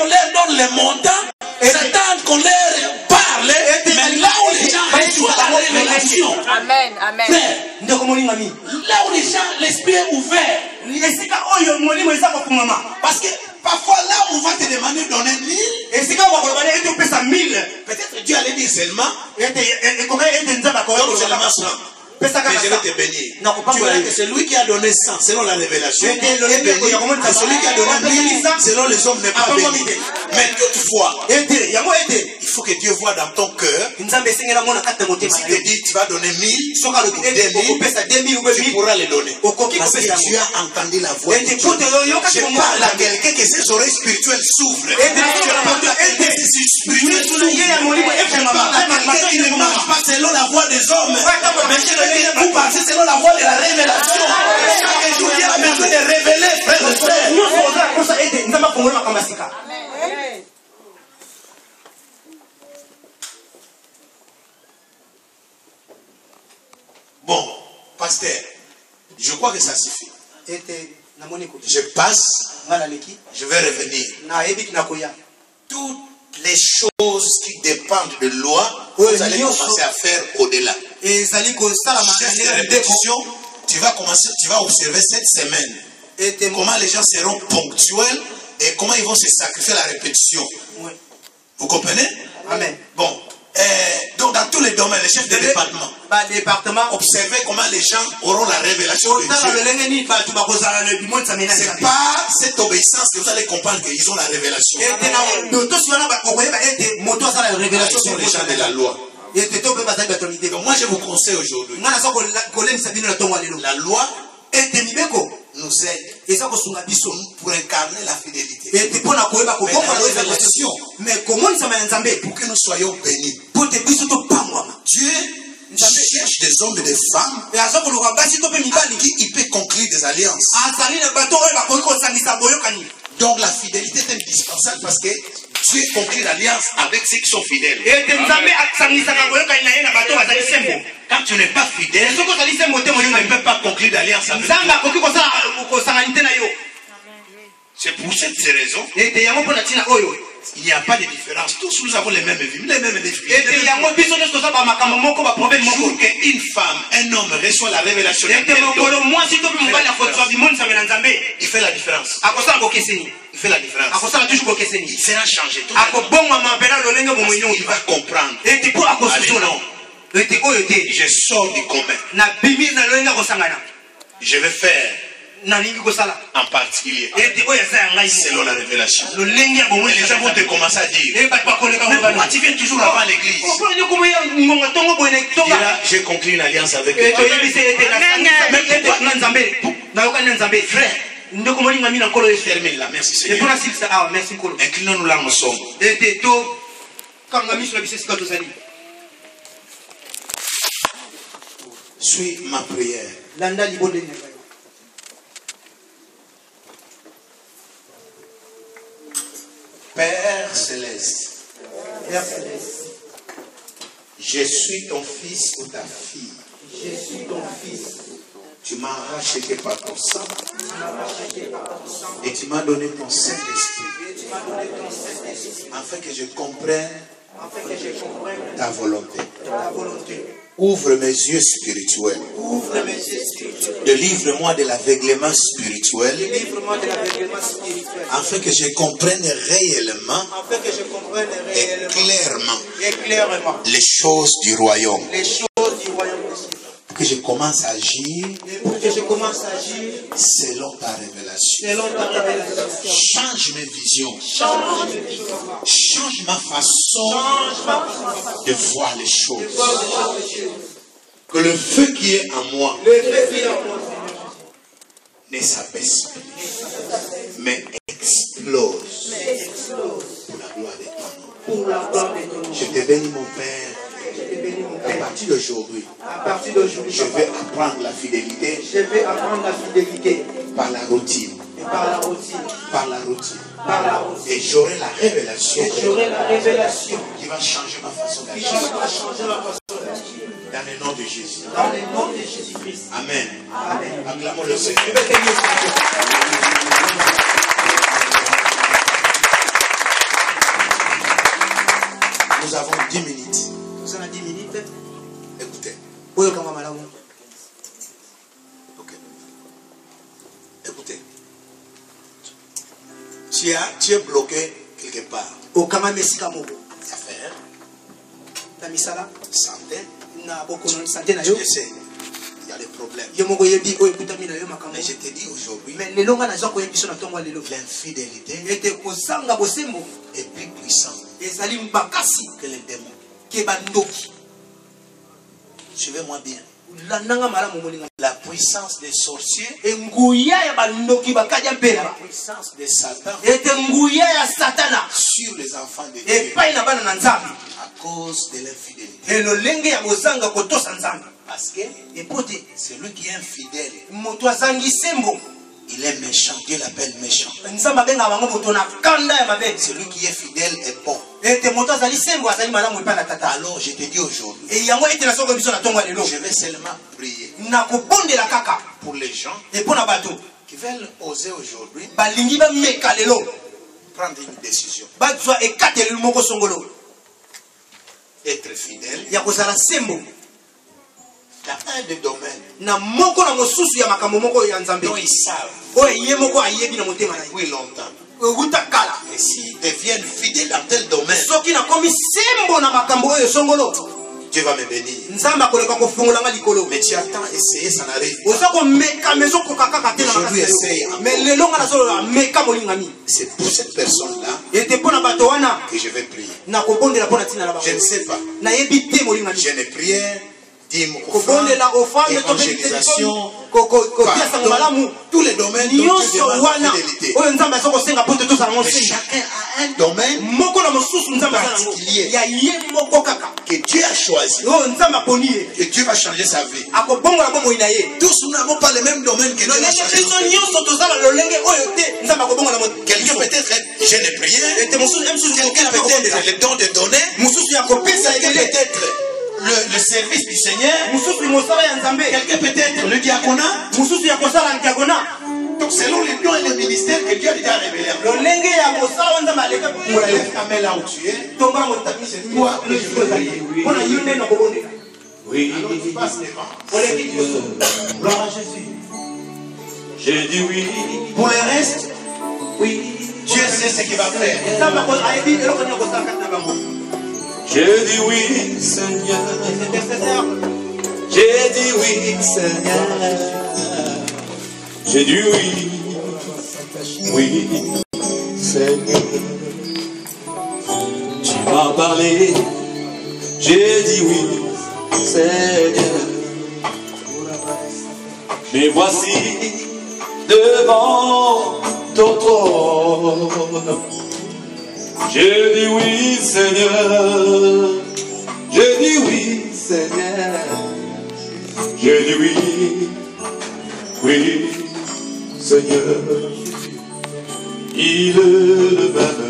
leur donne les montants, Satan qu'on leur parle, mais là où les gens reçoivent la révélation. Amen, amen. Frère, là où les gens, l'esprit est ouvert. Parce que parfois là où on va te demander de donner 1000, peut-être Dieu allait dire seulement, donne seulement 100. Mais je vais te bénir. Tu verras que c'est lui qui a donné 100 selon la révélation. Et celui qui a donné 1000 selon les hommes n'est pas béni. Mais toutefois, il faut que Dieu voit dans ton cœur. Si te dit tu vas donner 1000, 2000, tu pourras les donner. Parce que tu as entendu la voix de Dieu. Je parle à quelqu'un que ses oreilles spirituelles s'ouvrent. Je parle à quelqu'un qui ne marche pas selon la voix des hommes. Mais vous pensez selon la voie de la révélation. Chaque jour, Dieu a besoin de révéler, frère et frère. Bon, pasteur, je crois que ça suffit. Je passe, je vais revenir. Toutes les choses qui dépendent de loi, vous allez commencer à faire au-delà. Répétition, tu vas observer cette semaine comment les gens seront ponctuels et comment ils vont se sacrifier à la répétition. Vous comprenez? Amen. Bon, donc dans tous les domaines, les chefs de département, observez comment les gens auront la révélation de Dieu. C'est pas cette obéissance que vous allez comprendre qu'ils ont la révélation. Ils sont les gens de la loi. Donc moi je vous conseille aujourd'hui, la loi nous aide pour incarner la fidélité. Mais pour que nous soyons bénis, Dieu cherche des hommes et des femmes avec qui il peut conclure des alliances. Donc la fidélité est indispensable parce que Dieu conclut l'alliance avec ceux qui sont fidèles. Quand tu n'es pas fidèle, tu ne peux pas conclure d'alliance avec toi. C'est pour cette raison, il n'y a pas de différence. Tous nous avons les mêmes vies, les mêmes défis. Une femme, un homme reçoit la révélation, il fait la différence. Il fait la différence. Il sera changé. Il va comprendre. Je sors du commun. Je vais faire en particulier selon la révélation. Et les gens vont te commencer à dire, mais pourquoi tu viens toujours avant l'église? J'ai conclu une alliance avec Dieu. Frère, termine là, merci Seigneur. Inclinons-nous là, nous sommes. Suis ma prière. Père Céleste, je suis ton fils ou ta fille. Je suis ton fils. Tu m'as racheté par ton sang. Et tu m'as donné ton Saint-Esprit. Afin que je comprenne ta volonté. Ouvre mes yeux spirituels. Délivre-moi de l'aveuglement spirituel. Afin que je comprenne réellement et clairement les choses du royaume. Que je commence à agir selon ta révélation. Change mes visions. Change ma façon de voir les choses. Que le feu qui est en moi ne s'abaisse plus, mais explose pour la gloire de ton nom. Je te bénis, mon Père. À partir d'aujourd'hui, je vais apprendre la fidélité. Par la routine. Et j'aurai la révélation. Qui va changer ma façon d'agir. Dans le nom de Jésus. Amen. Acclamons le Seigneur. Nous avons 10 minutes. Nous avons 10 minutes. Écoutez. Ok. Écoutez. Tu es bloqué quelque part. Affaire. Santé. Je sais. Il y a des problèmes. Mais je te dis aujourd'hui, l'infidélité est plus puissante que les démons. Suivez-moi bien. La puissance des sorciers, la puissance de Satan sur les enfants de Dieu à cause de l'infidélité. Parce que celui qui est infidèle, il est méchant. Dieu l'appelle méchant. Celui qui est fidèle est bon. Alors je te dis aujourd'hui, je vais seulement prier pour les gens qui veulent oser aujourd'hui prendre une décision. Être fidèle dans un des domaines dont ils savent depuis longtemps. Et s'ils deviennent fidèles dans tel domaine, Dieu va me bénir. Mais tu as tant essayé, ça n'arrive pas. Aujourd'hui, essaye. C'est pour cette personne-là que je vais prier. Je ne sais pas. Je ne prie. Évangélisation, pardon, tous les domaines dont Dieu demande la fidélité. Mais chacun a un domaine particulier que Dieu a choisi, que Dieu va changer sa vie. Tous nous n'avons pas le même domaine que Dieu a choisi. Quelqu'un peut-être je ne prie, quelqu'un peut-être le don de donner, quelqu'un peut-être le service du Seigneur, quelqu'un peut-être le diaconat. Donc selon les dons et les ministères que Dieu a déjà révélés. Lève ta main là où tu es. C'est toi que je veux prier. Oui. Alors tu passes devant. Gloire à Jésus. J'ai dit oui. Pour le reste, Oui. Dieu sait ce qu'il va faire. J'ai dit oui, Seigneur. J'ai dit oui, Seigneur. J'ai dit oui. Oui, Seigneur. Tu m'as parlé. J'ai dit oui, Seigneur. Mais voici devant ton trône. J'ai dit oui, Seigneur. J'ai dit oui, Seigneur. J'ai dit oui. Oui, Seigneur. Il est le matin.